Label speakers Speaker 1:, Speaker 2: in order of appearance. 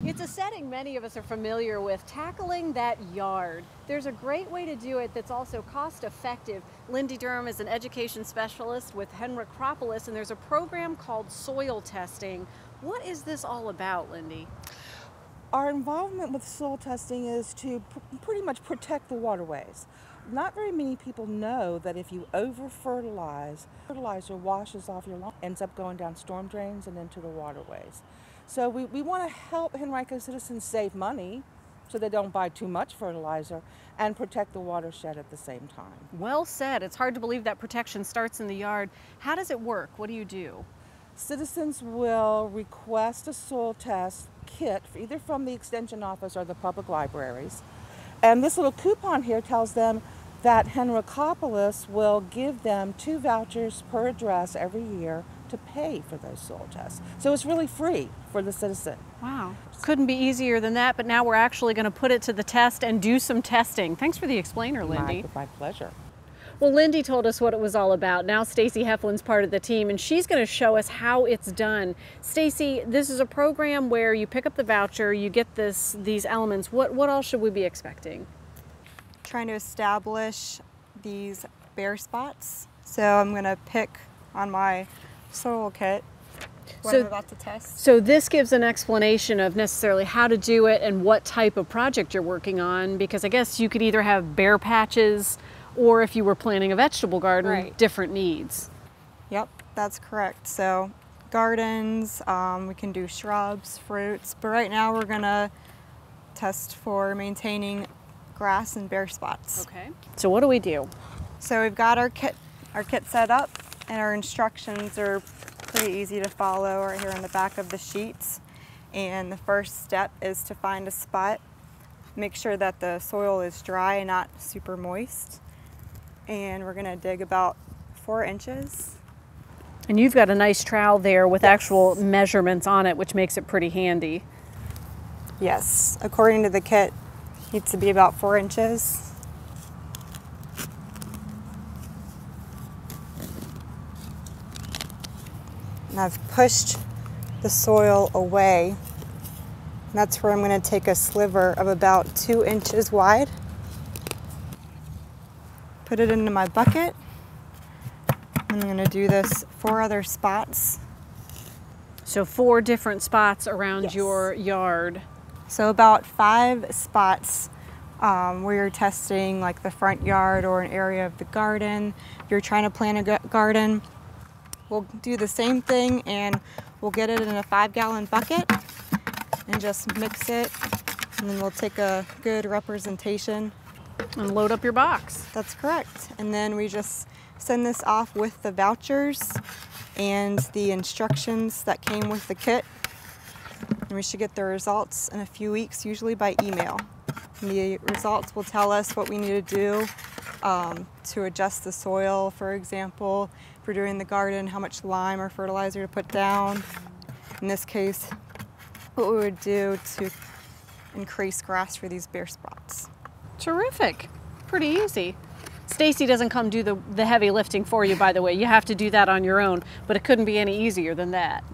Speaker 1: It's a setting many of us are familiar with, tackling that yard. There's a great way to do it that's also cost effective. Lindy Durham is an education specialist with Henricropolis, and there's a program called soil testing. What is this all about, Lindy?
Speaker 2: Our involvement with soil testing is to pretty much protect the waterways. Not very many people know that if you over-fertilize, fertilizer washes off your lawn, ends up going down storm drains and into the waterways. So we want to help Henrico citizens save money so they don't buy too much fertilizer and protect the watershed at the same time.
Speaker 1: Well said. It's hard to believe that protection starts in the yard. How does it work? What do you do?
Speaker 2: Citizens will request a soil test kit, either from the Extension Office or the public libraries. And this little coupon here tells them that Henricropolis will give them 2 vouchers per address every year to pay for those soil tests. So it's really free for the citizen.
Speaker 1: Wow. Couldn't be easier than that, but now we're actually going to put it to the test and do some testing. Thanks for the explainer, Lindy.
Speaker 2: My pleasure.
Speaker 1: Well, Lindy told us what it was all about. Now Stacy Heflin's part of the team, and she's going to show us how it's done. Stacy, this is a program where you pick up the voucher, you get these elements. What else should we be expecting?
Speaker 3: Trying to establish these bare spots. So I'm going to pick on my soil kit what I'm about to test.
Speaker 1: So this gives an explanation of necessarily how to do it and what type of project you're working on, because I guess you could either have bare patches or if you were planting a vegetable garden,
Speaker 3: right,
Speaker 1: different needs.
Speaker 3: Yep, that's correct. So gardens, we can do shrubs, fruits, but right now we're gonna test for maintaining grass and bare spots.
Speaker 1: Okay. So what do we do?
Speaker 3: So we've got our kit set up, and our instructions are pretty easy to follow right here on the back of the sheets. And the first step is to find a spot. Make sure that the soil is dry and not super moist. And we're gonna dig about 4 inches.
Speaker 1: And you've got a nice trowel there with
Speaker 3: Yes,
Speaker 1: actual measurements on it, which makes it pretty handy.
Speaker 3: Yes, according to the kit, it needs to be about 4 inches. And I've pushed the soil away. And that's where I'm going to take a sliver of about 2 inches wide. Put it into my bucket. And I'm going to do this 4 other spots.
Speaker 1: So 4 different spots around
Speaker 3: Yes,
Speaker 1: your yard.
Speaker 3: So about 5 spots where you're testing, like the front yard or an area of the garden. If you're trying to plant a garden, we'll do the same thing, and we'll get it in a 5-gallon bucket and just mix it, and then we'll take a good representation.
Speaker 1: And load up your box.
Speaker 3: That's correct. And then we just send this off with the vouchers and the instructions that came with the kit. And we should get the results in a few weeks, usually by email. And the results will tell us what we need to do to adjust the soil, for example. If we're doing the garden, how much lime or fertilizer to put down. In this case, what we would do to increase grass for these bare spots.
Speaker 1: Terrific. Pretty easy. Stacy doesn't come do the heavy lifting for you, by the way. You have to do that on your own, but it couldn't be any easier than that.